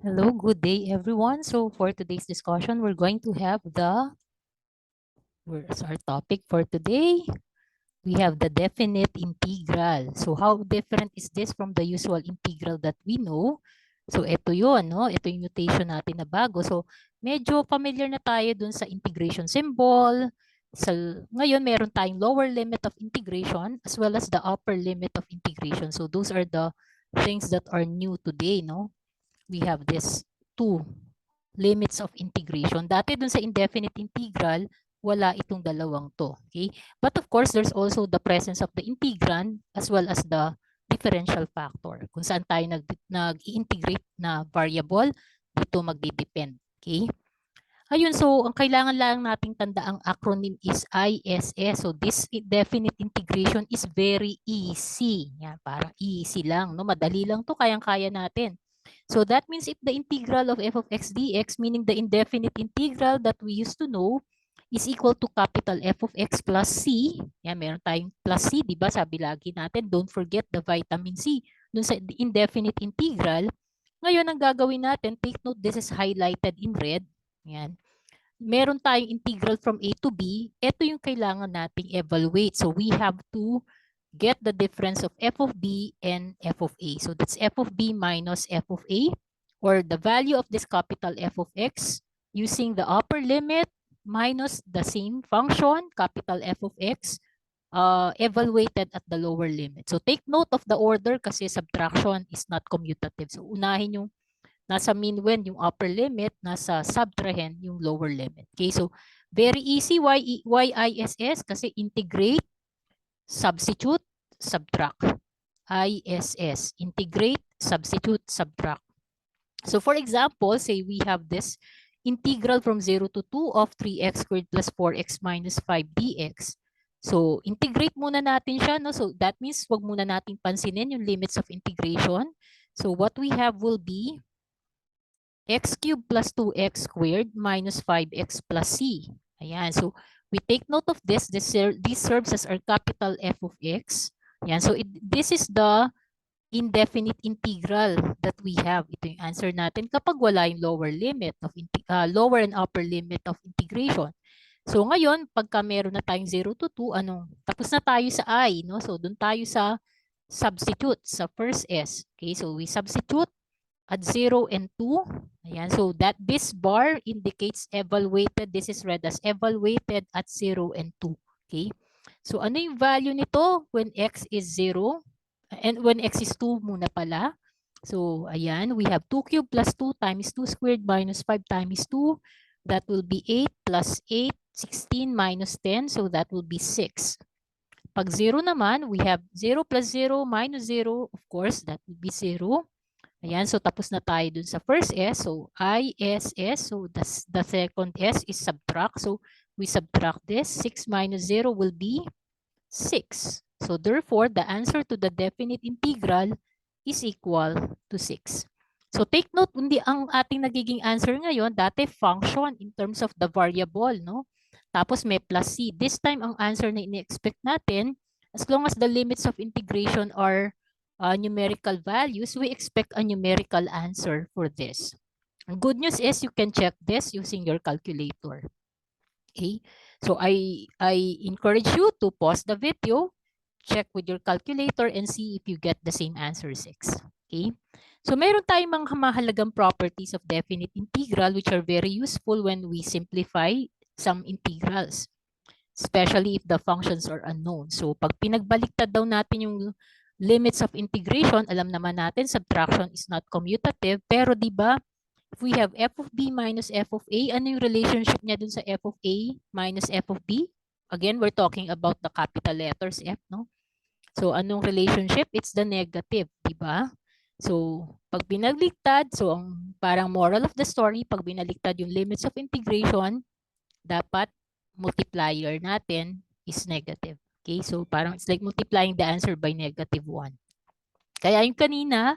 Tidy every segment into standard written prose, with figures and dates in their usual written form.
Hello, good day everyone. So for today's discussion, we're going to have where's our topic for today? We have the definite integral. So how different is this from the usual integral that we know? So ito yun, no? Ito yung notation natin na bago. So medyo familiar na tayo dun sa integration symbol. Sa, ngayon, meron tayong lower limit of integration as well as the upper limit of integration. So those are the things that are new today, no? We have this two limits of integration. Dati dun sa indefinite integral, wala itong dalawang to. Okay? But of course, there's also the presence of the integrand as well as the differential factor. Kung saan tayo nag-integrate na variable, dito magdi-depend. Okay? Ayun, so ang kailangan lang nating tandaang acronym is ISS. So this definite integration is very easy. Yan, parang easy lang, no? Madali lang to, kayang-kaya natin. So that means if the integral of f of x dx, meaning the indefinite integral that we used to know, is equal to capital F of x plus c. Yan, meron tayong plus c, di ba? Sabi lagi natin, don't forget the vitamin C. Dun sa indefinite integral, ngayon ang gagawin natin, take note, this is highlighted in red. Yan. Meron tayong integral from A to B. Ito yung kailangan nating evaluate. So we have to get the difference of f of B and f of A. So that's f of B minus f of A, or the value of this capital F of x using the upper limit minus the same function, capital F of x, evaluated at the lower limit. So take note of the order kasi subtraction is not commutative. So unahin yung nasa min-wen yung upper limit, nasa subtrahend yung lower limit. Okay, so very easy. Why ISS? Kasi integrate, substitute, subtract. ISS, integrate, substitute, subtract. So for example, say we have this integral from 0 to 2 of 3x squared plus 4x minus 5 dx. So integrate muna natin siya, no? So that means wag muna nating pansinin yung limits of integration. So what we have will be x cubed plus 2x squared minus 5x plus c. Ayan, so we take note of this. This serves as our capital F of x. Ayan, so this is the indefinite integral that we have. Ito yung answer natin kapag wala yung lower limit of lower and upper limit of integration. So ngayon, pagka meron na tayong 0 to 2, tapos na tayo sa I, no? So doon tayo sa substitute, sa first S. Okay, so we substitute at 0 and 2. Ayan, so that this bar indicates evaluated. This is read as evaluated at 0 and 2. Okay, so ano yung value nito when x is 0? And when x is 2 muna pala. So, ayan, we have 2 cubed plus 2 times 2 squared minus 5 times 2. That will be 8 plus 8, 16 minus 10. So, that will be 6. Pag 0 naman, we have 0 plus 0 minus 0. Of course, that will be 0. Ayan, so tapos na tayo dun sa first S. So, ISS. So, the second S is subtract. So, we subtract this. 6 minus 0 will be 6. So therefore, the answer to the definite integral is equal to 6. So take note, hindi ang ating nagiging answer ngayon, dati function in terms of the variable, no? Tapos may plus c. This time, ang answer na ini-expect natin, as long as the limits of integration are numerical values, we expect a numerical answer for this. Ang good news is you can check this using your calculator. Okay, so I encourage you to pause the video, check with your calculator, and see if you get the same answer 6. Okay, so meron tayong mga mahalagang properties of definite integral which are very useful when we simplify some integrals, especially if the functions are unknown. So pag pinagbaliktad daw natin yung limits of integration, alam naman natin subtraction is not commutative, pero di ba if we have f of b minus f of a, ano yung relationship niya dun sa f of a minus f of b? Again, we're talking about the capital letters f, no? So, anong relationship? It's the negative, di ba? So, pag binaliktad, so ang parang moral of the story, pag binaliktad yung limits of integration, dapat multiplier natin is negative. Okay, so parang it's like multiplying the answer by negative 1. Kaya yung kanina,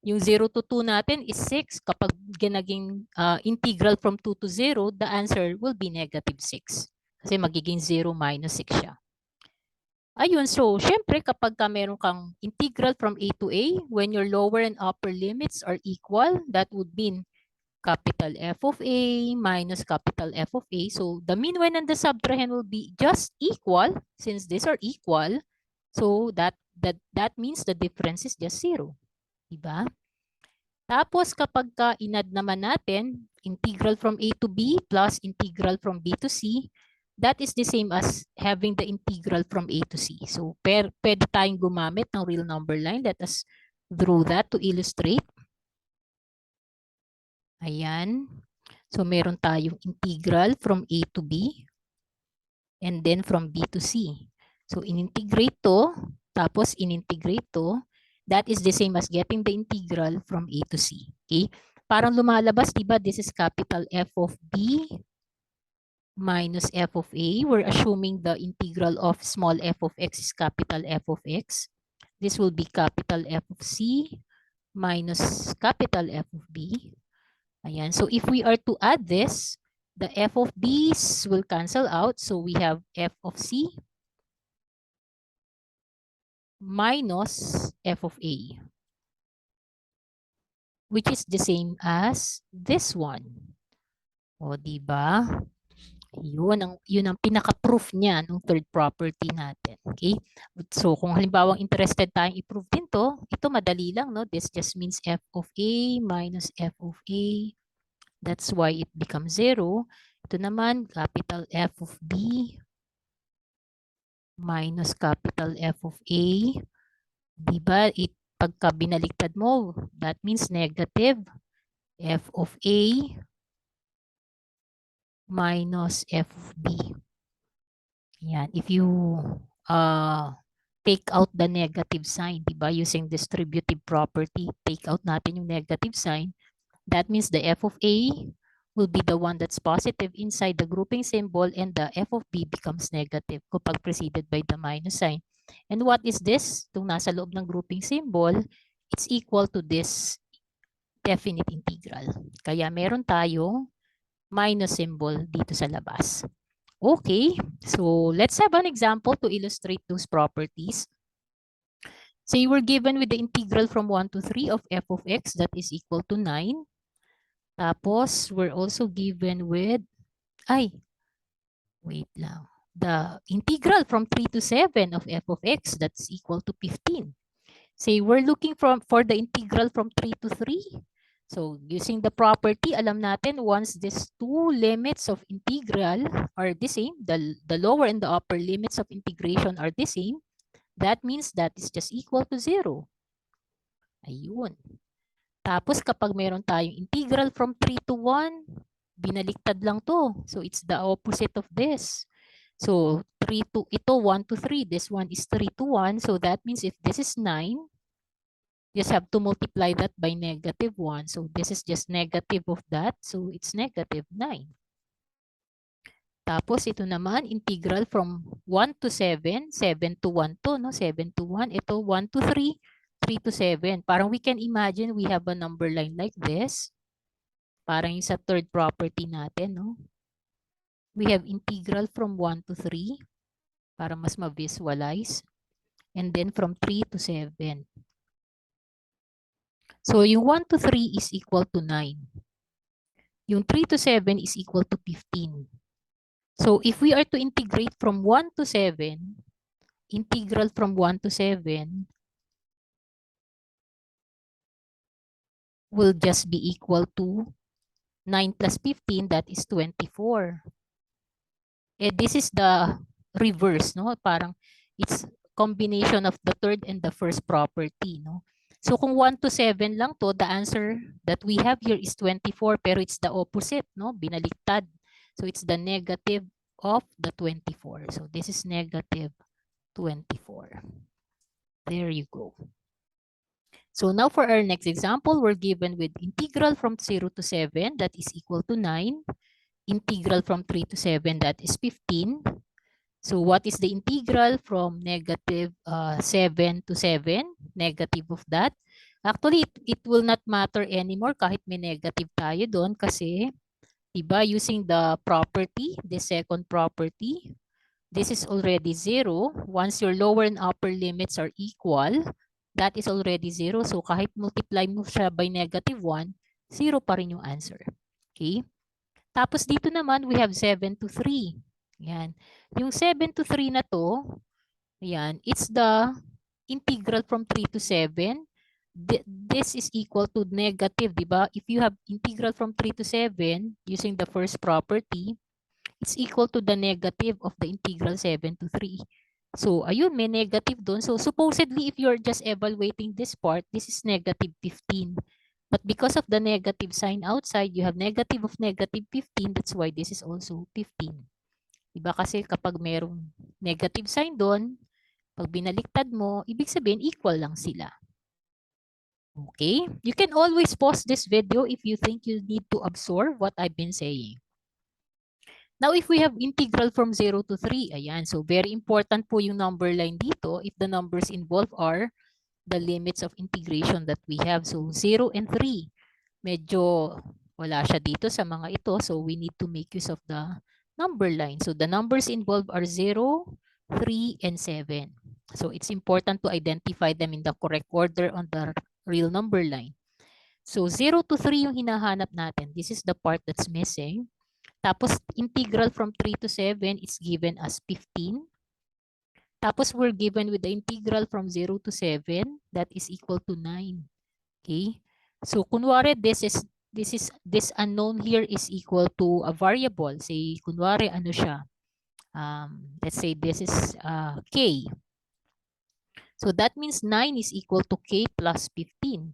yung 0 to 2 natin is 6. Kapag ginaging integral from 2 to 0, the answer will be negative 6. Kasi magiging 0 minus 6 siya. Ayun, so syempre kapag ka meron kang integral from a to a, when your lower and upper limits are equal, that would mean capital F of a minus capital F of a. So the mean when and the subtrahend will be just equal. Since these are equal, so that means the difference is just 0. Diba? Tapos kapag ka inad naman natin, integral from a to b plus integral from b to c, that is the same as having the integral from a to c. So pwede tayong gumamit ng real number line. Let us draw that to illustrate. Ayan. So meron tayong integral from a to b and then from b to c. So in-integrate to, tapos in-integrate to, that is the same as getting the integral from a to c. Okay? Parang lumalabas, diba? This is capital F of b minus f of a. We're assuming the integral of small f of x is capital F of x. This will be capital F of c minus capital F of b. Ayan. So if we are to add this, the f of b's will cancel out. So we have f of c minus f of a, which is the same as this one. O, diba? Yun ang pinaka-proof niya ng third property natin. Okay? So kung halimbawa interested tayong i-prove din to, ito madali lang, no? This just means f of a minus f of a. That's why it becomes 0. Ito naman, capital F of b minus capital F of a. Diba? Pagka binaliktad mo, that means negative f of a minus f of b. Yan. If you take out the negative sign, diba? Using distributive property, take out natin yung negative sign. That means the f of a will be the one that's positive inside the grouping symbol and the f of b becomes negative kapag preceded by the minus sign. And what is this? Itong nasa loob ng grouping symbol, it's equal to this definite integral. Kaya meron tayong minus symbol dito sa labas. Okay, so let's have an example to illustrate those properties. So you were given with the integral from 1 to 3 of f of x that is equal to 9. Tapos, we're also given with, wait lang. The integral from 3 to 7 of f of x, that's equal to 15. Say, we're looking for the integral from 3 to 3. So, using the property, alam natin, once these two limits of integral are the same, the lower and the upper limits of integration are the same, that means that is just equal to 0. Ayun. Tapos kapag meron tayong integral from 3 to 1, binaliktad lang to. So it's the opposite of this. So 1 to 3, this one is 3 to 1. So that means if this is 9, just have to multiply that by negative 1. So this is just negative of that. So it's negative 9. Tapos ito naman, integral from 1 to 7, 7 to 1 to, no? 7 to 1. Ito 1 to 3, 3 to 7. Parang we can imagine we have a number line like this. Parang yung sa third property natin, no? We have integral from 1 to 3 para mas ma-visualize. And then from 3 to 7. So yung 1 to 3 is equal to 9. Yung 3 to 7 is equal to 15. So if we are to integrate from 1 to 7, integral from 1 to 7 will just be equal to 9 plus 15, that is 24. This is the reverse, no? Parang it's combination of the third and the first property, no? So kung 1 to 7 lang to, the answer that we have here is 24, pero it's the opposite, no? Binaliktad. So it's the negative of the 24. So this is negative 24. There you go. So now for our next example, we're given with integral from 0 to 7, that is equal to 9. Integral from 3 to 7, that is 15. So what is the integral from negative 7 to 7? Negative of that. Actually, it will not matter anymore kahit may negative tayo doon kasi, diba, using the property, the second property, this is already 0. Once your lower and upper limits are equal, that is already 0. So kahit multiply mo siya by -1, 0 pa rin yung answer. Okay? Tapos dito naman, we have 7 to 3. Yan. Yung 7 to 3 na to, yan, it's the integral from 3 to 7. This is equal to negative, di ba? If you have integral from 3 to 7, using the first property, it's equal to the negative of the integral 7 to 3. So, ayun, may negative doon. So, supposedly, if you're just evaluating this part, this is negative 15. But because of the negative sign outside, you have negative of negative 15. That's why this is also 15. Diba? Kasi kapag merong negative sign doon, pag binaliktad mo, ibig sabihin equal lang sila. Okay? You can always pause this video if you think you need to absorb what I've been saying. Now, if we have integral from 0 to 3, ayan, so very important po yung number line dito if the numbers involved are the limits of integration that we have. So, 0 and 3. Medyo wala siya dito sa mga ito. So, we need to make use of the number line. So, the numbers involved are 0, 3, and 7. So, it's important to identify them in the correct order on the real number line. So, 0 to 3 yung hinahanap natin. This is the part that's missing. Tapos, integral from 3 to 7 is given as 15. Tapos, we're given with the integral from 0 to 7, that is equal to 9. Okay? So, kunwari, this unknown here is equal to a variable. Say, kunwari, ano siya? Let's say this is k. So, that means 9 is equal to k plus 15.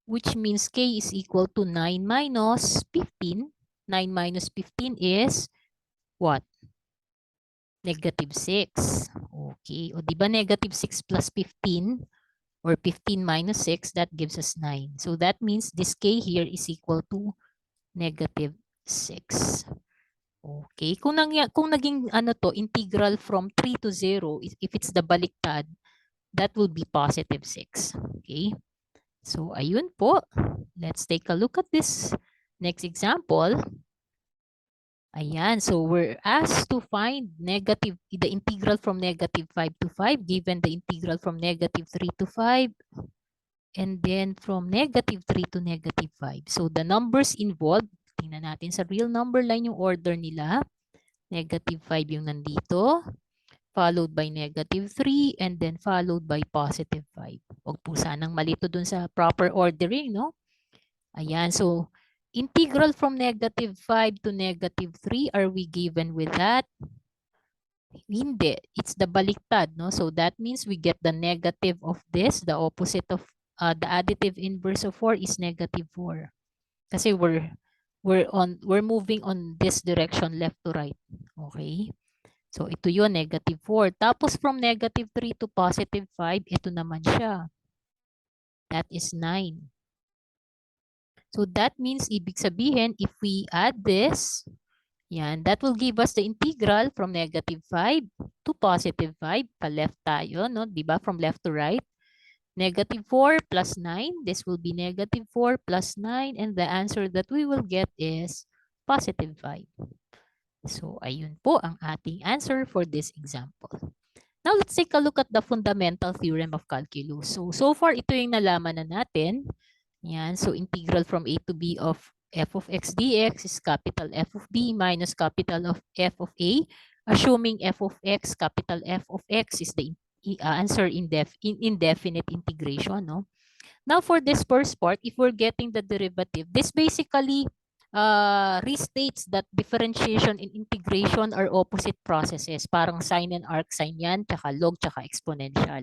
Which means k is equal to 9 minus 15. 9 minus 15 is what? Negative 6. Okay. O diba negative 6 plus 15 or 15 minus 6, that gives us 9. So that means this k here is equal to negative 6. Okay. Kung naging ano to, integral from 3 to 0, if it's the baliktad, that will be positive 6. Okay. So ayun po. Let's take a look at this next example. Ayan, so we're asked to find the integral from negative 5 to 5, given the integral from negative 3 to 5, and then from negative 3 to negative 5. So the numbers involved, tingnan natin sa real number line yung order nila. Negative 5 yung nandito, followed by negative 3, and then followed by positive 5. Huwag po sanang malito dun sa proper ordering, no? Ayan, so integral from negative 5 to negative 3, are we given with that? Hindi. It's the baliktad, no? So that means we get the negative of this. The opposite of the additive inverse of 4 is negative 4. Kasi we're moving on this direction, left to right. Okay? So ito yun, negative 4. Tapos from negative 3 to positive 5, ito naman siya. That is 9. So that means, ibig sabihin, if we add this, yan, that will give us the integral from negative 5 to positive 5. Pa-left tayo, no? Diba? From left to right. Negative 4 plus 9. This will be negative 4 plus 9. And the answer that we will get is positive 5. So, ayun po ang ating answer for this example. Now, let's take a look at the fundamental theorem of calculus. So far, ito yung nalaman na natin. Yan, so integral from a to b of f of x dx is capital F of b minus capital of f of a, assuming f of x, capital F of x is the answer in indefinite integration. No? Now for this first part, if we're getting the derivative, this basically restates that differentiation and integration are opposite processes. Parang sine and arc sine yan, tsaka log, tsaka exponential.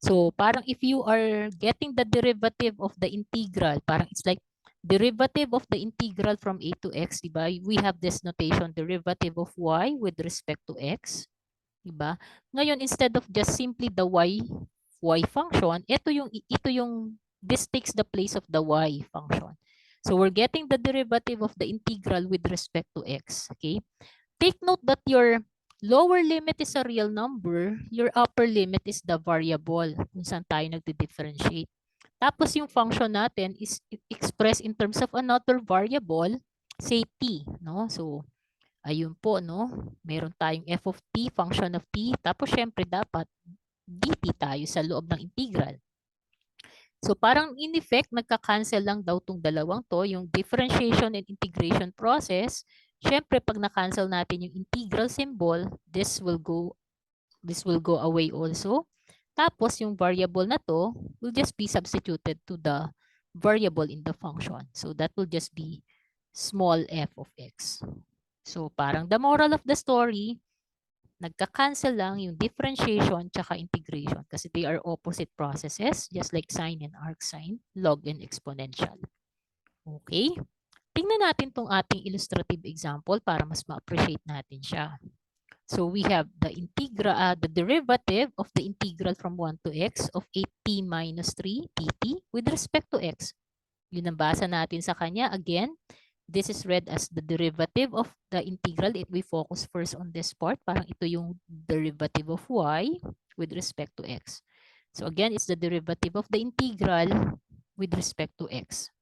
So, parang if you are getting the derivative of the integral, parang it's like derivative of the integral from a to x, diba? We have this notation, derivative of y with respect to x, diba? Ngayon, instead of just simply the y function, this takes the place of the y function. So, we're getting the derivative of the integral with respect to x, okay? Take note that your lower limit is a real number, your upper limit is the variable kung saan tayo nagdi-differentiate. Tapos yung function natin is expressed in terms of another variable, say t, no? So Ayun po, no? Meron tayong f of t, function of t, tapos syempre dapat dt tayo sa loob ng integral. So parang in effect, nagka-cancel lang daw tong dalawang to, yung differentiation and integration process. Syempre, pag na-cancel natin yung integral symbol, this will go away also. Tapos yung variable na to will just be substituted to the variable in the function. So that will just be small f of x. So parang the moral of the story, nagka-cancel lang yung differentiation tsaka integration kasi they are opposite processes just like sine and arcsine, log and exponential. Okay? Tingnan natin tong ating illustrative example para mas ma-appreciate natin siya. So we have the derivative of the integral from 1 to x of 8t minus 3 dt with respect to x. Yun ang basa natin sa kanya. Again, this is read as the derivative of the integral. We focus first on this part. Parang ito yung derivative of y with respect to x. So again, it's the derivative of the integral with respect to x.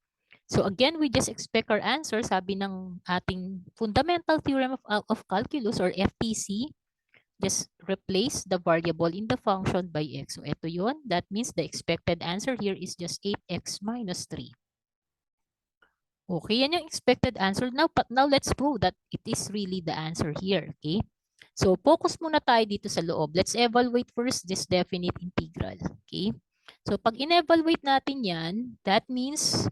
So again, we just expect our answer. Sabi ng ating fundamental theorem of calculus or FTC, just replace the variable in the function by x. So ito yun. That means the expected answer here is just 8x minus 3. Okay, yan yung expected answer. Now let's prove that it is really the answer here. Okay? So focus muna tayo dito sa loob. Let's evaluate first this definite integral. Okay? So pag in-evaluate natin yan, that means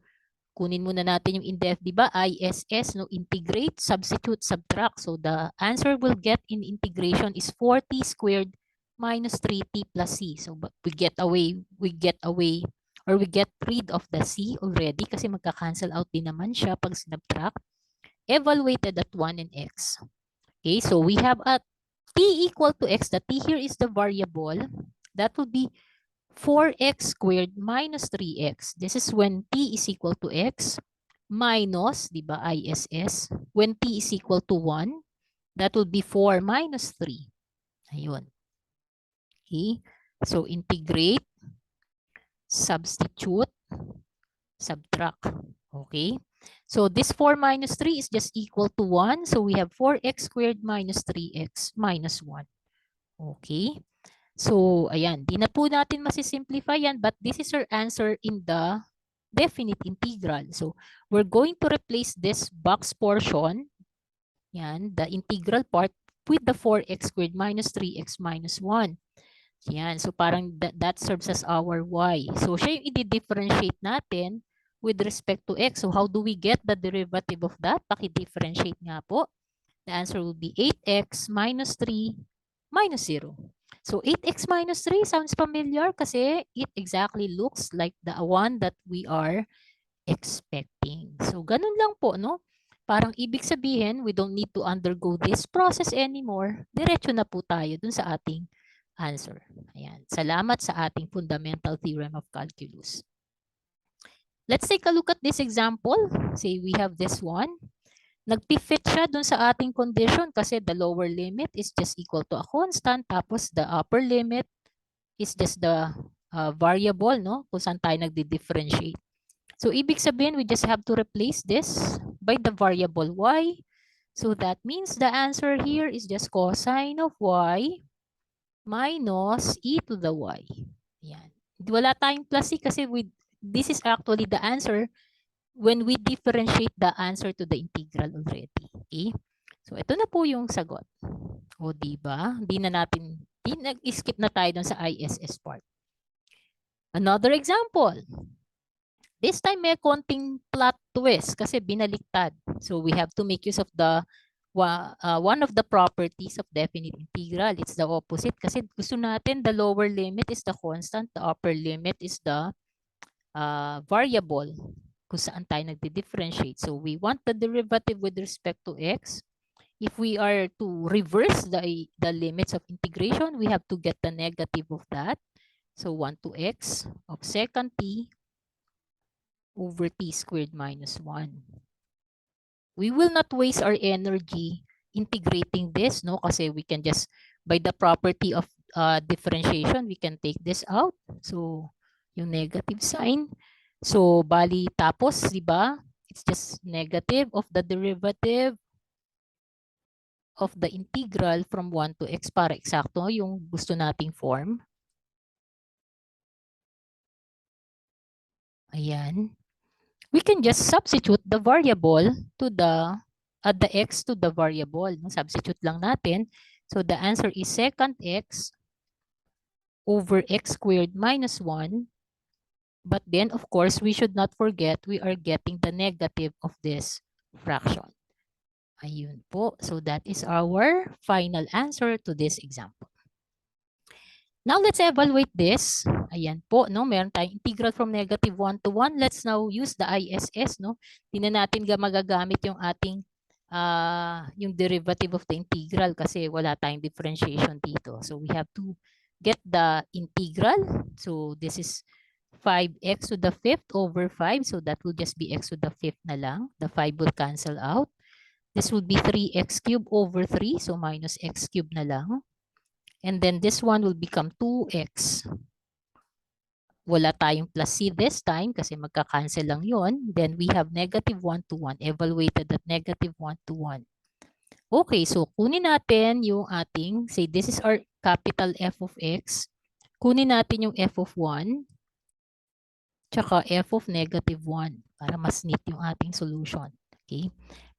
kunin muna natin yung indef, di ba? ISS, no? Integrate, substitute, subtract. So the answer we'll get in integration is 4t squared minus 3t plus c. So we get rid of the c already kasi magka-cancel out din naman siya pag sinubtract. Evaluated at 1 and x. Okay, so we have a t equal to x. The t here is the variable. That will be 4x squared minus 3x. This is when t is equal to x minus, di ba, ISS. When t is equal to 1, that will be 4 minus 3. Ayun. Okay. So, integrate, substitute, subtract. Okay. So, this 4 minus 3 is just equal to 1. So, we have 4x squared minus 3x minus 1. Okay. So, ayan, di na po natin masisimplify yan, but this is our answer in the definite integral. So, we're going to replace this box portion, yan, the integral part, with the 4x squared minus 3x minus 1. Yan, so parang that serves as our y. So, siya yung i-differentiate natin with respect to x. So, how do we get the derivative of that? Paki-differentiate nga po. The answer will be 8x minus 3 minus 0. So 8x minus 3 sounds familiar kasi it exactly looks like the one that we are expecting. So ganun lang po, no? Parang ibig sabihin, we don't need to undergo this process anymore. Diretso na po tayo dun sa ating answer. Ayan. Salamat sa ating fundamental theorem of calculus. Let's take a look at this example. Say we have this one. Nag-fit siya dun sa ating condition kasi the lower limit is just equal to a constant tapos the upper limit is just the variable, no? Kung saan tayo nagdi-differentiate. So, ibig sabihin, we just have to replace this by the variable y. So, that means the answer here is just cosine of y minus e to the y. Yan. Wala tayong plus c kasi this is actually the answer when we differentiate the answer to the integral already. Okay? So, ito na po yung sagot. O, diba? Nag-skip na tayo dun sa ISS part. Another example. This time, may konting plot twist kasi binaliktad. So, we have to make use of the one of the properties of definite integral. It's the opposite kasi gusto natin the lower limit is the constant, the upper limit is the variable kung saan tayo nagdi-differentiate. So, we want the derivative with respect to x. If we are to reverse the limits of integration, we have to get the negative of that. So, 1 to x of second t over t squared minus 1. We will not waste our energy integrating this, no? Kasi we can just, by the property of differentiation, we can take this out. So, yung negative sign. So, bali tapos, di ba? It's just negative of the derivative of the integral from 1 to x para eksakto yung gusto nating form. Ayan. We can just substitute the variable to the x to the variable. Substitute lang natin. So the answer is second x over x squared minus 1. But then, of course, we should not forget we are getting the negative of this fraction. Ayun po. So that is our final answer to this example. Now, let's evaluate this. Ayan po, no? Meron tayong integral from -1 to 1. Let's now use the ISS, no? Tingnan natin magagamit yung ating yung derivative of the integral kasi wala tayong differentiation dito. So, we have to get the integral. So, this is 5x to the 5th over 5. So, that will just be x to the 5th na lang. The 5 will cancel out. This would be 3x cubed over 3. So, minus x cubed na lang. And then this one will become 2x. Wala tayong plus c this time kasi magka-cancel lang yon. Then we have -1 to 1. Evaluated at -1 to 1. Okay, so kunin natin yung ating, say this is our capital F of x. Kunin natin yung f of 1 tsaka f of -1 para mas neat yung ating solution. Okay,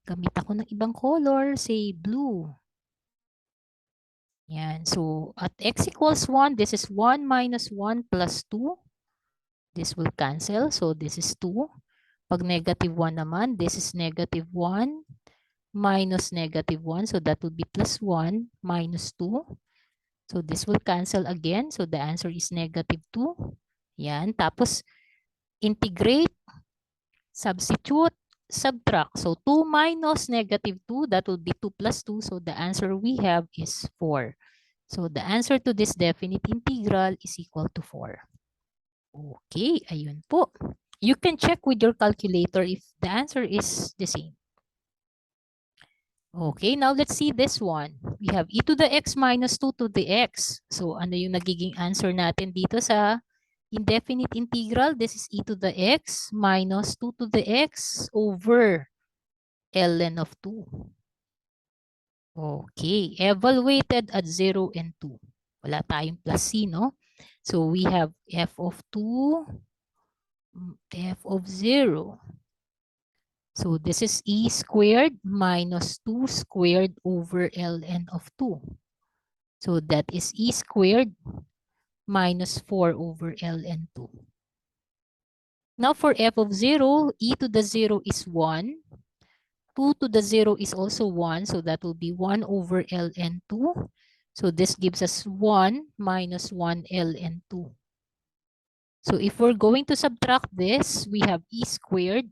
gamit ako ng ibang color, say blue. Yan. So, at x equals 1, this is 1 minus 1 plus 2. This will cancel. So, this is 2. Pag -1 naman, this is -1 minus -1. So, that will be plus 1 minus 2. So, this will cancel again. So, the answer is -2. Yan. Tapos, integrate, substitute, subtract. So, 2 minus -2, that will be 2 plus 2. So, the answer we have is 4. So, the answer to this definite integral is equal to 4. Okay, ayun po. You can check with your calculator if the answer is the same. Okay, now let's see this one. We have e to the x minus 2 to the x. So, ano yung nagiging answer natin dito sa indefinite integral? This is e to the x minus 2 to the x over ln of 2. Okay, evaluated at 0 and 2. Wala tayong plus c, no? So, we have f of 2, f of 0. So, this is e squared minus 2 squared over ln of 2. So, that is e squared minus 4 over ln 2. Now, for f of 0, e to the 0 is 1. 2 to the 0 is also 1. So, that will be 1 over ln 2. So, this gives us 1 minus 1 ln 2. So, if we're going to subtract this, we have e squared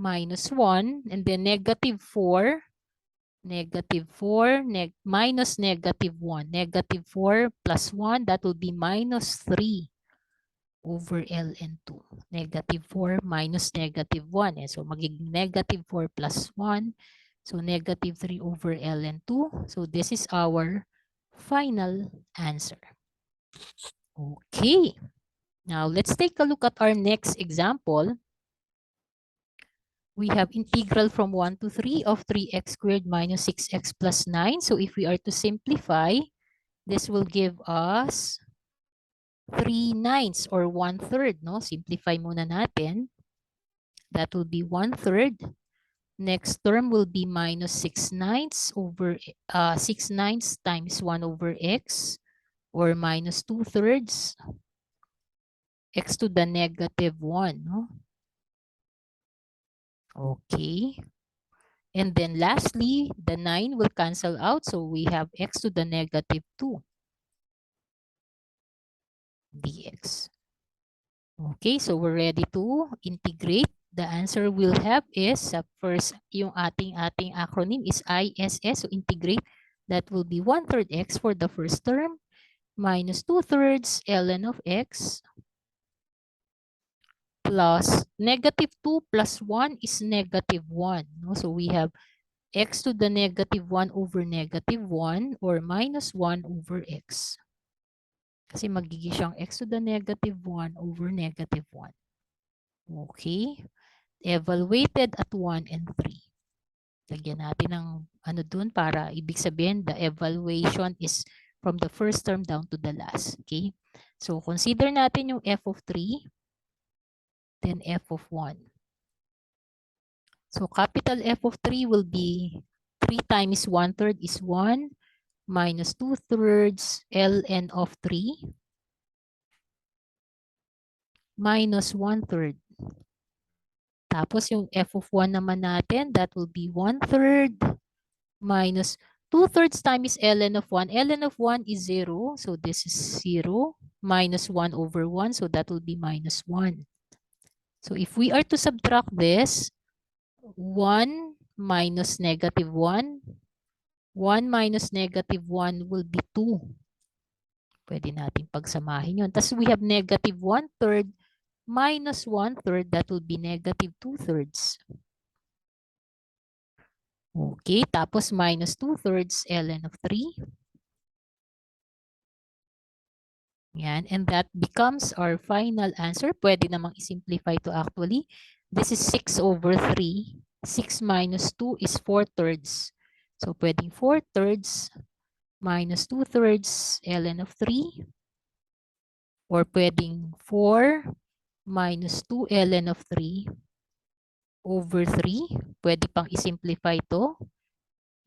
minus 1 and then -4, minus -1. -4 plus 1, that will be minus 3 over ln 2. -4 minus -1. So, magiging -4 plus 1. So, -3 over ln 2. So, this is our final answer. Okay. Now, let's take a look at our next example. We have integral from 1 to 3 of 3x squared minus 6x plus 9. So, if we are to simplify, this will give us 3/9 or 1/3. No? Simplify muna natin. That will be 1/3. Next term will be minus 6/9 over 6/9 times 1 over x, or minus 2/3 x to the -1. No? Okay. And then lastly, the 9 will cancel out. So we have x to the -2 dx. Okay, so we're ready to integrate. The answer we'll have is, first, yung ating acronym is ISS. So integrate, that will be 1/3 x for the first term, minus 2/3 ln of x, plus -2 plus 1 is -1. No? So we have x to the -1 over -1 or minus 1 over x. Kasi magiging siyang x to the -1 over -1. Okay. Evaluated at 1 and 3. Lagyan natin ng ano dun para ibig sabihin the evaluation is from the first term down to the last. Okay? So consider natin yung f of 3, then f of 1. So capital F of 3 will be 3 times 1/3 is 1 minus 2/3 ln of 3 minus 1/3. Tapos yung f of 1 naman natin, that will be 1/3 minus 2/3 times ln of 1. ln of 1 is 0. So this is 0 minus 1 over 1. So that will be minus 1. So if we are to subtract this, 1 minus negative 1, 1 minus negative 1 will be 2. Pwede natin pagsamahin yun. Tapos we have negative 1/3 minus 1/3, that will be negative 2/3. Okay, tapos minus 2/3 ln of 3. Yan, and that becomes our final answer. Pwede namang i-simplify to actually. This is 6 over 3. 6 minus 2 is 4/3. So pwedeng 4/3 minus 2/3 ln of 3. Or pwedeng 4 minus 2 ln of 3 over 3. Pwede pang i-simplify to.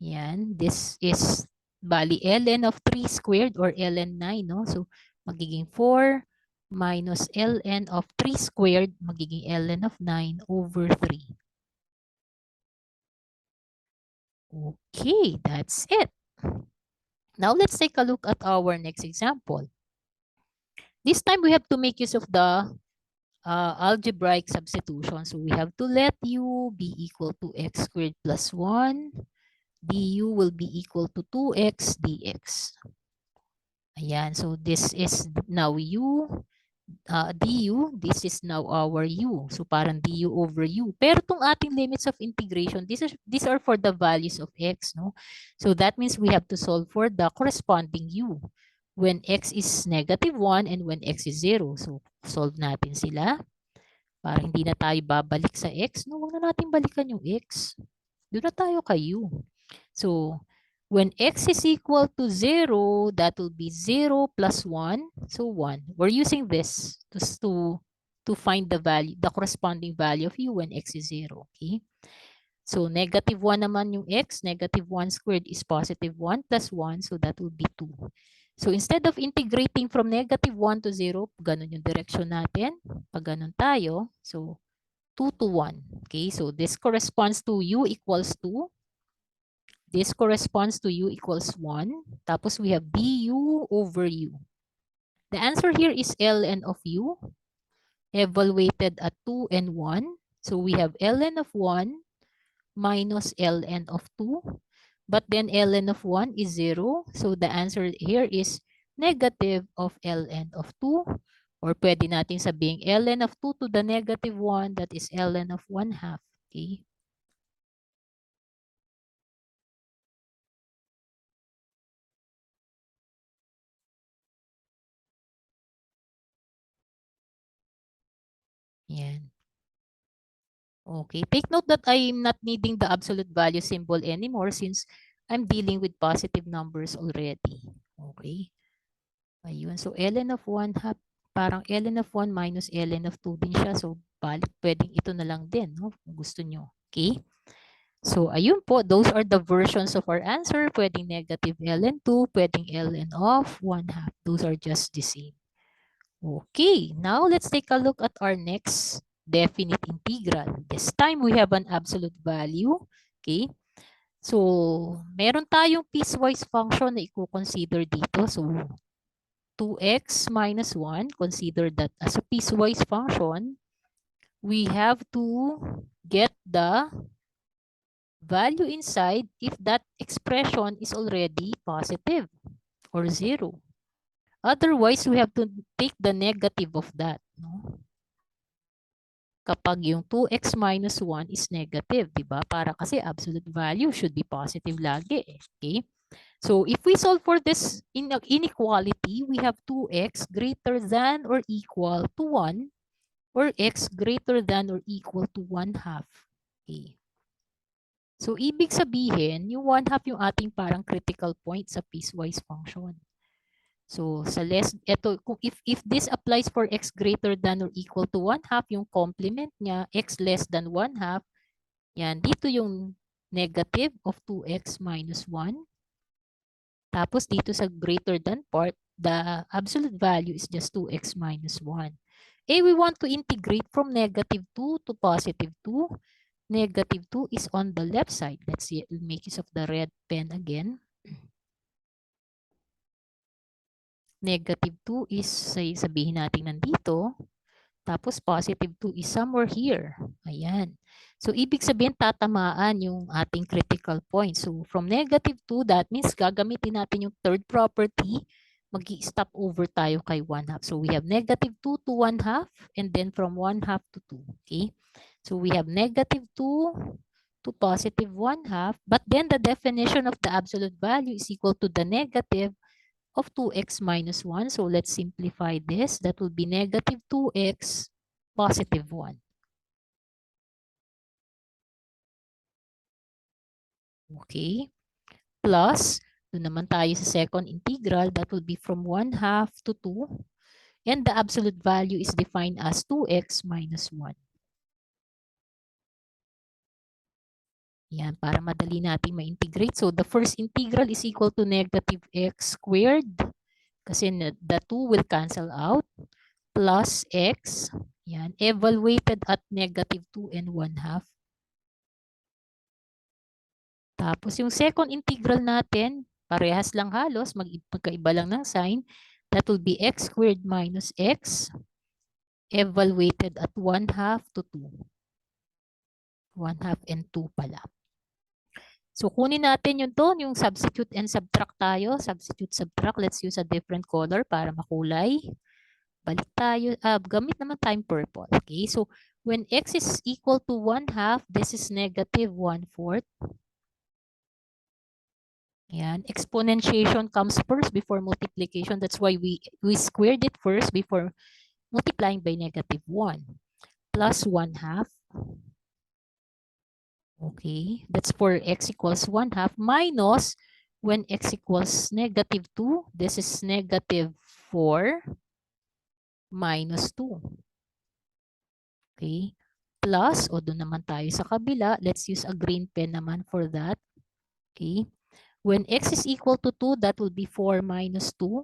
Yan, this is bali ln of 3 squared or ln 9, no? So magiging 4 minus ln of 3 squared, magiging ln of 9 over 3. Okay, that's it. Now let's take a look at our next example. This time we have to make use of the algebraic substitution. So we have to let u be equal to x squared plus 1. du will be equal to 2x dx. Ayan, so this is now u, du, this is now our u. So parang du over u. Pero itong ating limits of integration, these are for the values of x, no? So that means we have to solve for the corresponding u when x is negative 1 and when x is 0. So solve natin sila para hindi na tayo babalik sa x. No, huwag na natin balikan yung x. Doon na tayo kay u. So, when x is equal to 0, that will be 0 plus 1. So, 1. We're using this to find the value, the corresponding value of u when x is 0. Okay? So, negative 1 naman yung x. Negative 1 squared is positive 1 plus 1. So, that will be 2. So, instead of integrating from negative 1 to 0, ganun yung direction natin. Pag ganun tayo, so, 2 to 1. Okay? So, this corresponds to u equals 2. This corresponds to u equals 1. Tapos we have du over u. The answer here is ln of u evaluated at 2 and 1. So we have ln of 1 minus ln of 2. But then ln of 1 is 0. So the answer here is negative of ln of 2. Or pwede natin sabihin ln of 2 to the negative 1, that is ln of 1/2. Okay? Yan. Okay, take note that I'm not needing the absolute value symbol anymore since I'm dealing with positive numbers already. Okay. Ayun. So, ln of 1/2, parang ln of 1 minus ln of 2 din siya. So, balik, pwedeng ito na lang din, no? Kung gusto nyo. Okay. So, ayun po. Those are the versions of our answer. Pwedeng negative ln 2, pwedeng ln of 1/2. Those are just the same. Okay. Now, let's take a look at our next definite integral. This time, we have an absolute value. Okay. So, meron tayong piecewise function na i-consider dito. So, 2x minus 1, consider that as a piecewise function. We have to get the value inside if that expression is already positive or 0. Otherwise, we have to take the negative of that. No? Kapag yung 2x minus 1 is negative, di ba? Para kasi absolute value should be positive lagi. Okay? So, if we solve for this inequality, we have 2x greater than or equal to 1 or x greater than or equal to 1/2. Okay. So, ibig sabihin, yung 1/2 yung ating parang critical point sa piecewise function. So, sa if this applies for x greater than or equal to 1/2, yung complement niya, x less than 1/2, yan, dito yung negative of 2x minus 1. Tapos dito sa greater than part, the absolute value is just 2x minus 1. We want to integrate from negative 2 to positive 2. Negative 2 is on the left side. Let's see, we'll make use of the red pen again. Negative 2 is, sabihin natin nandito. Tapos positive 2 is somewhere here. Ayan. So, ibig sabihin tatamaan yung ating critical point. So, from negative 2, that means gagamitin natin yung third property. Mag-i-stop over tayo kay 1/2. So, we have negative 2 to 1/2 and then from 1/2 to 2. Okay? So, we have negative 2 to positive 1/2. But then the definition of the absolute value is equal to the negative of 2x minus 1. So let's simplify this. That will be negative 2x positive 1. Okay. Plus, doon naman tayo sa second integral. That will be from 1/2 to 2. And the absolute value is defined as 2x minus 1. Yan, para madali natin ma-integrate. So the first integral is equal to negative x squared. Kasi the 2 will cancel out. Plus x. Yan, evaluated at negative 2 and 1/2. Tapos yung second integral natin, parehas lang halos, magkaiba lang ng sign. That will be x squared minus x evaluated at 1/2 to 2. 1/2 and 2 pala. So kunin natin yung doon, yung substitute and subtract tayo. Substitute, subtract. Let's use a different color para makulay. Balik tayo. Gamit naman tayong purple. Okay, so when x is equal to 1/2, this is negative 1/4. Yan. Exponentiation comes first before multiplication. That's why we squared it first before multiplying by negative 1. Plus 1/2. Okay. That's for x equals 1/2 minus when x equals negative 2. This is negative 4 minus 2. Okay. Plus, o doon naman tayo sa kabila. Let's use a green pen naman for that. Okay. When x is equal to 2, that will be 4 minus 2.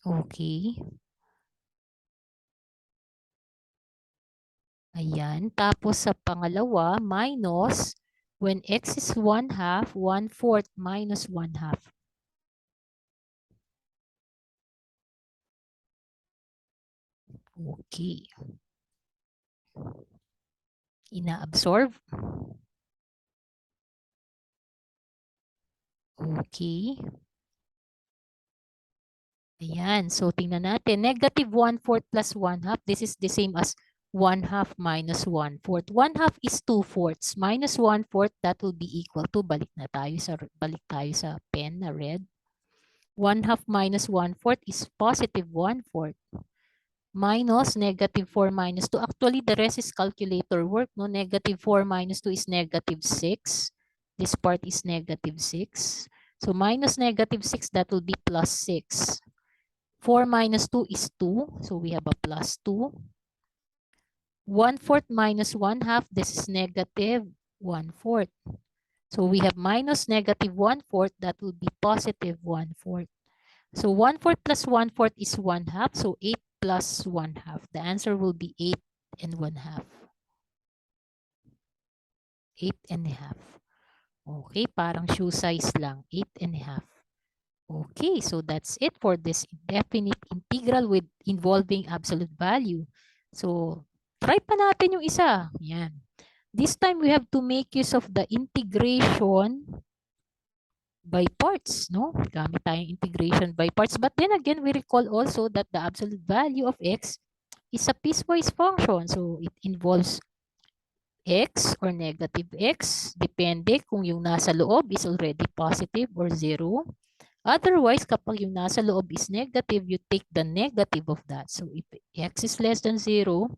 Okay. Ayan. Tapos sa pangalawa, minus when x is 1/2, 1/4 minus 1/2. Okay. Ina-absorb. Okay. Ayan. So, tingnan natin. Negative 1/4 plus 1/2. This is the same as 1/2 minus 1/4. 1/2 is 2/4. Minus 1/4, that will be equal to, balik tayo sa pen na red. 1/2 minus 1/4 is positive 1/4. Minus negative 4 minus 2. Actually, the rest is calculator work. No? Negative 4 minus 2 is negative 6. This part is negative 6. So, minus negative 6, that will be plus 6. 4 minus 2 is 2. So, we have a plus 2. 1/4 minus 1/2. This is negative 1/4. So, we have minus negative 1/4. That will be positive 1/4. So, 1/4 plus 1/4 is 1/2. So, 8 plus 1/2. The answer will be 8 and 1/2. 8 and a half. Okay, parang shoe size lang. 8 and a half. Okay, so that's it for this indefinite integral with involving absolute value. So, try pa natin yung isa. Yan. This time, we have to make use of the integration by parts, no? Gamit tayong integration by parts. But then again, we recall also that the absolute value of x is a piecewise function. So, it involves x or negative x. Depende kung yung nasa loob is already positive or 0. Otherwise, kapag yung nasa loob is negative, you take the negative of that. So, if x is less than 0,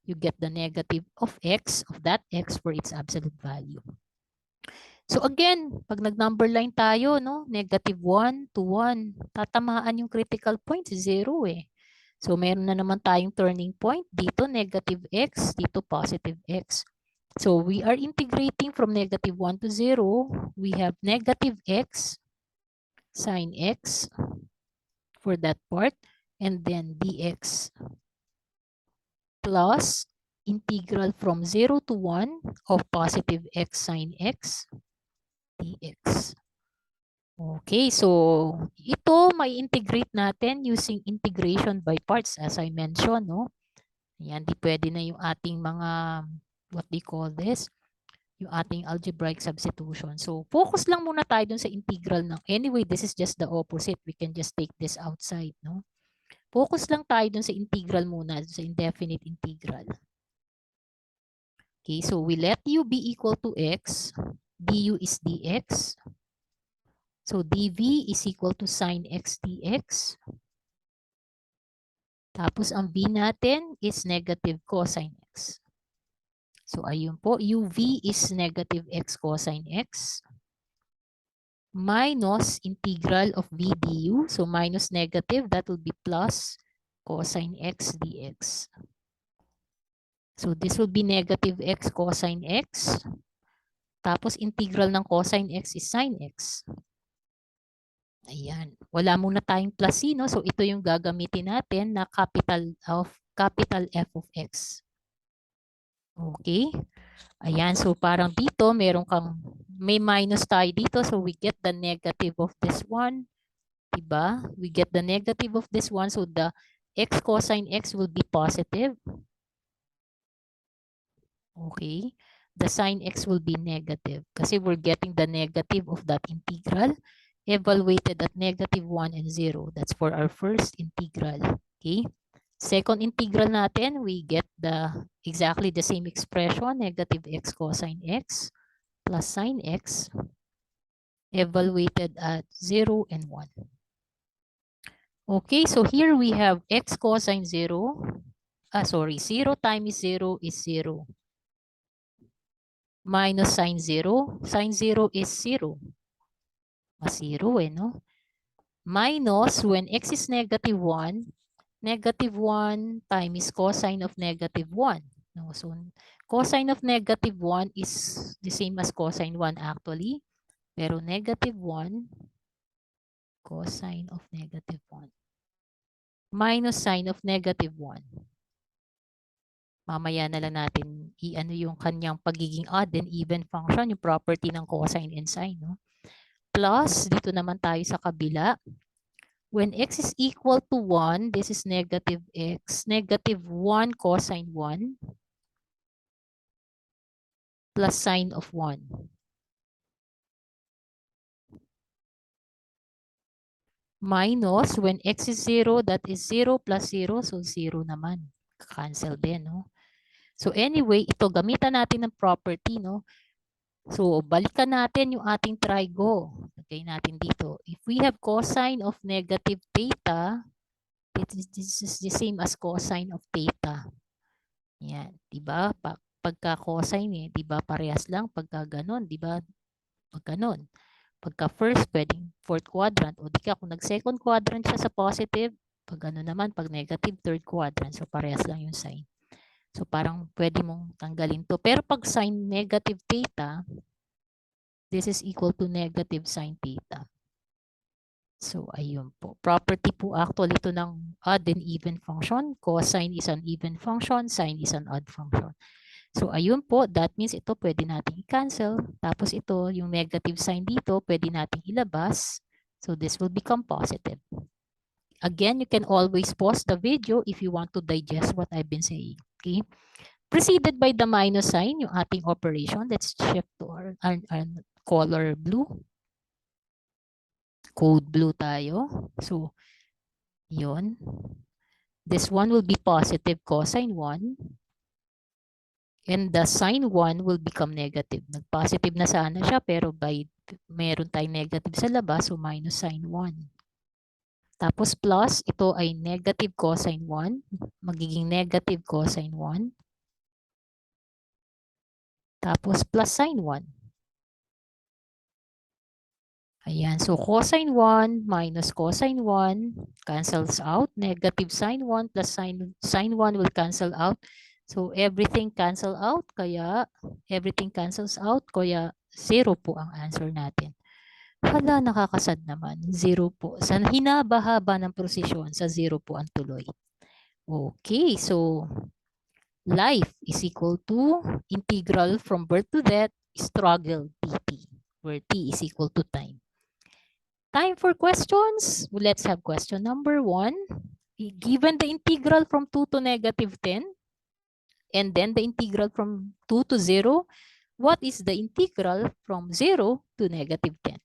you get the negative of x, of that x for its absolute value. So again, pag nag-number line tayo, no, negative 1 to 1, tatamaan yung critical point, 0 eh. So meron na naman tayong turning point, dito negative x, dito positive x. So we are integrating from negative 1 to 0. We have negative x sine x for that part, and then dx plus integral from 0 to 1 of positive x sine x dx. Okay, so ito may integrate natin using integration by parts as I mentioned, no? Yan, di pwede na yung ating mga, what do you call this? Yung ating algebraic substitution. So, focus lang muna tayo dun sa integral ng, anyway, this is just the opposite. We can just take this outside, no? Focus lang tayo dun sa integral muna, sa indefinite integral. Okay, so we let u be equal to x, du is dx. So dv is equal to sine x dx. Tapos ang v natin is negative cosine x. So ayun po, uv is negative x cosine x minus integral of v du. So minus negative, that will be plus cosine x dx. So this will be negative x cosine x. Tapos integral ng cosine x is sine x. Ayan. Wala muna tayong plus C, no? So ito yung gagamitin natin na capital F of x. Okay? Ayan. So parang dito, may minus tayo dito. So we get the negative of this one. Diba? We get the negative of this one. So the x cosine x will be positive. Okay? The sine x will be negative. Kasi we're getting the negative of that integral evaluated at negative 1 and 0. That's for our first integral. Okay? Second integral natin, we get exactly the same expression, negative x cosine x plus sine x evaluated at 0 and 1. Okay, so here we have x cosine 0. 0 times 0 is 0. Minus sine 0. Sine 0 is 0. Mas 0 eh, no? Minus, when x is negative 1 times cosine of negative 1. No? So, cosine of negative 1 is the same as cosine 1 actually. Pero negative 1, cosine of negative 1. Minus sine of negative 1. Mamaya na lang natin i-ano yung kanyang pagiging odd and even function, yung property ng cosine and sine. No? Plus, dito naman tayo sa kabila. When x is equal to 1, this is negative x, negative 1 cosine 1 plus sine of 1. Minus, when x is 0, that is 0 plus 0, so 0 naman. Cancel din, no? So anyway, ito gamitan natin ng property, no? So, balikan natin yung ating trigo. Lagay natin dito. If we have cosine of negative theta, this is the same as cosine of theta. Yan, diba? Pagka cosine, diba parehas lang. Pagka ganon, diba? Pag ganon. Pagka first, pwedeng fourth quadrant. O di ka, kung nag-second quadrant siya sa positive, pag ano naman, pag negative, third quadrant. So, parehas lang yung sign. So, parang pwede mong tanggalin to. Pero pag sine negative theta, this is equal to negative sine theta. So, ayun po. Property po actually ito ng odd and even function. Cosine is an even function. Sine is an odd function. So, ayun po. That means ito pwede natin i-cancel. Tapos ito, yung negative sign dito, pwede natin ilabas. So, this will become positive. Again, you can always pause the video if you want to digest what I've been saying. Okay? Preceded by the minus sign, yung ating operation. Let's shift to our color blue. Code blue tayo. So, yun. This one will be positive cosine 1. And the sine 1 will become negative. Nag-positive na sana siya, pero meron tayong negative sa labas, so minus sine 1. Tapos plus, ito ay negative cosine 1. Magiging negative cosine 1. Tapos plus sine 1. Ayan, so cosine 1 minus cosine 1 cancels out. Negative sine 1 plus sine 1 will cancel out. So everything cancel out, kaya everything cancels out, kaya 0 po ang answer natin. Hala, nakakasad naman. 0 po. Sa hinaba-haba ng prosesyon, sa 0 po ang tuloy. Okay, so life is equal to integral from birth to death, struggle dt, where t is equal to time. Time for questions. Let's have question number 1. Given the integral from 2 to negative 10, and then the integral from 2 to 0, what is the integral from 0 to negative 10?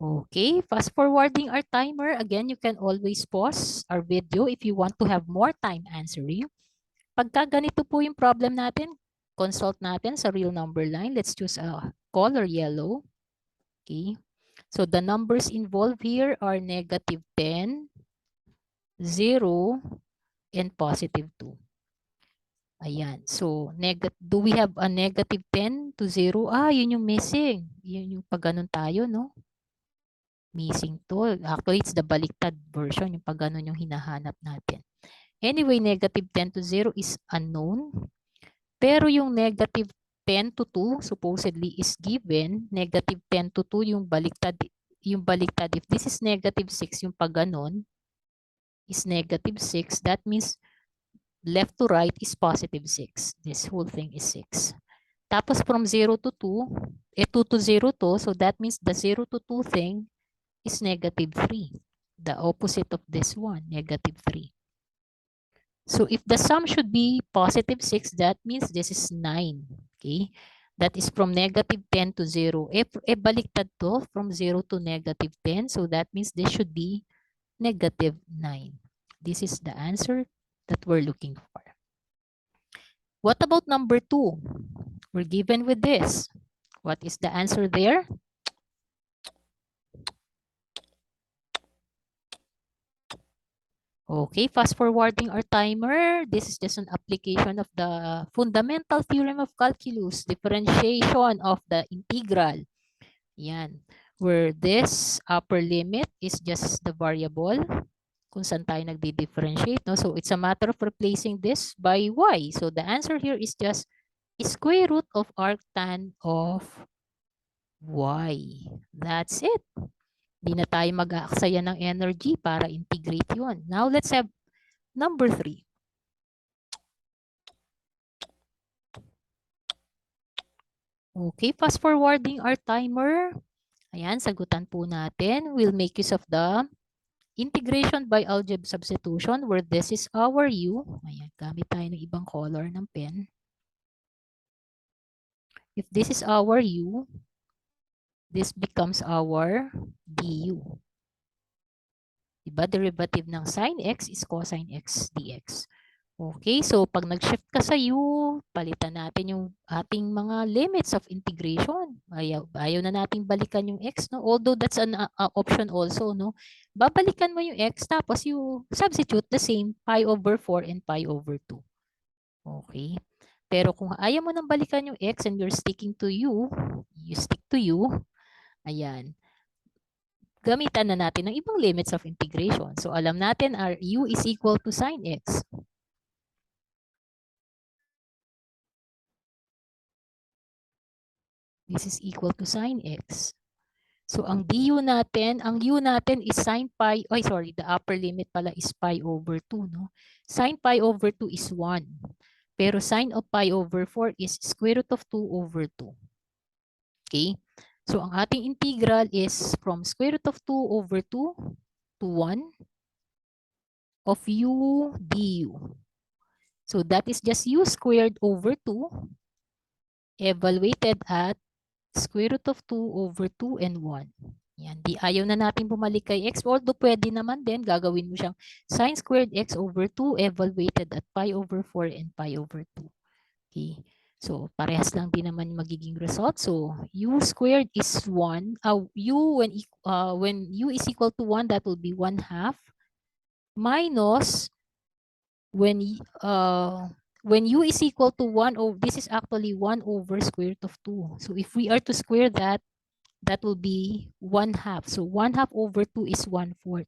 Okay, fast forwarding our timer. Again, you can always pause our video if you want to have more time answering. Pagka ganito po yung problem natin, consult natin sa real number line. Let's choose a color yellow. Okay. So the numbers involved here are negative 10, 0, and positive 2. Ayan. So, do we have a negative 10 to 0? Ah, yun yung missing. Yun yung pag ganun tayo, no? Missing to. Actually, it's the baliktad version. Yung pag ganun yung hinahanap natin. Anyway, negative 10 to 0 is unknown. Pero yung negative 10 to 2 supposedly is given. Negative 10 to 2 yung baliktad. Yung baliktad, if this is negative 6, yung pag ganun is negative 6. That means left to right is positive 6. This whole thing is 6. Tapos from 0 to 2, 2 to 0 to, so that means the 0 to 2 thing is negative 3. The opposite of this one, negative 3. So if the sum should be positive 6, that means this is 9. Okay? That is from negative 10 to 0. Baliktad to from 0 to negative 10. So that means this should be negative 9. This is the answer that we're looking for. What about number 2? We're given with this. What is the answer there? Okay, fast forwarding our timer. This is just an application of the fundamental theorem of calculus, differentiation of the integral. Yan. Where this upper limit is just the variable kung saan tayo nagdi-differentiate. No? So it's a matter of replacing this by y. So the answer here is just square root of arctan of y. That's it. Hindi na tayo mag-aaksaya ng energy para integrate yun. Now, let's have number 3. Okay, fast forwarding our timer. Ayan, sagutan po natin. We'll make use of the integration by algebraic substitution where this is our u. Ayan, gamit tayo ng ibang color ng pen. If this is our u, this becomes our du. Diba? Derivative ng sine x is cosine x dx. Okay, so pag nag-shift ka sa u, palitan natin yung ating mga limits of integration. Ayaw na nating balikan yung x, no? Although that's an option also, no? Babalikan mo yung x, tapos you substitute the same pi over 4 and pi over 2. Okay. Pero kung ayaw mo nang balikan yung x and you're sticking to u, you stick to u, ayan. Gamitan na natin ng ibang limits of integration. So alam natin our u is equal to sine x. This is equal to sine x. So ang du natin, ang u natin is sine pi, the upper limit pala is pi over 2, no? Sine pi over 2 is 1. Pero sine of pi over 4 is square root of 2 over 2. Okay? So ang ating integral is from square root of 2 over 2 to 1 of u du. So that is just u squared over 2 evaluated at square root of 2 over 2 and 1. Yan. Di ayaw na natin bumalik kay x. Although pwede naman din, gagawin mo siyang sine squared x over 2 evaluated at pi over 4 and pi over 2. Okay. So, parehas lang din naman magiging result. So, u squared is 1. When u is equal to 1, that will be 1/2 minus when u is equal to 1 over, this is actually 1 over square root of 2. So if we are to square that, that will be 1/2. So 1/2 over 2 is 1/4.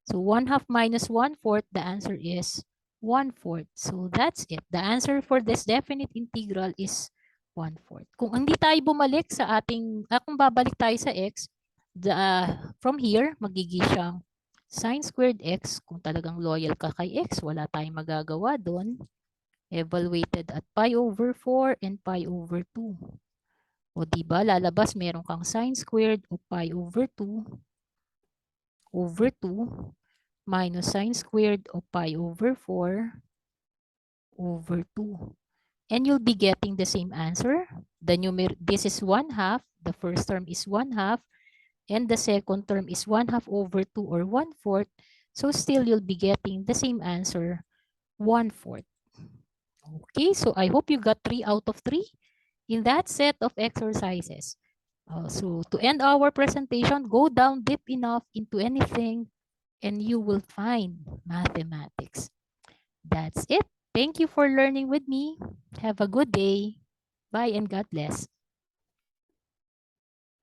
So 1/2 minus 1/4, the answer is 1/4. So that's it. The answer for this definite integral is 1/4. Kung hindi tayo bumalik sa ating, kung babalik tayo sa x, from here, magiging siyang sin squared x. Kung talagang loyal ka kay x, wala tayong magagawa doon. Evaluated at pi over 4 and pi over 2. O diba, lalabas meron kang sin squared o pi over 2 minus sin squared of pi over 4 over 2. And you'll be getting the same answer. This is 1/2. The first term is 1/2. And the second term is 1/2 over 2 or 1/4. So still you'll be getting the same answer, 1/4. Okay, so I hope you got 3 out of 3 in that set of exercises. So to end our presentation, go down deep enough into anything and you will find mathematics. That's it. Thank you for learning with me. Have a good day. Bye and God bless.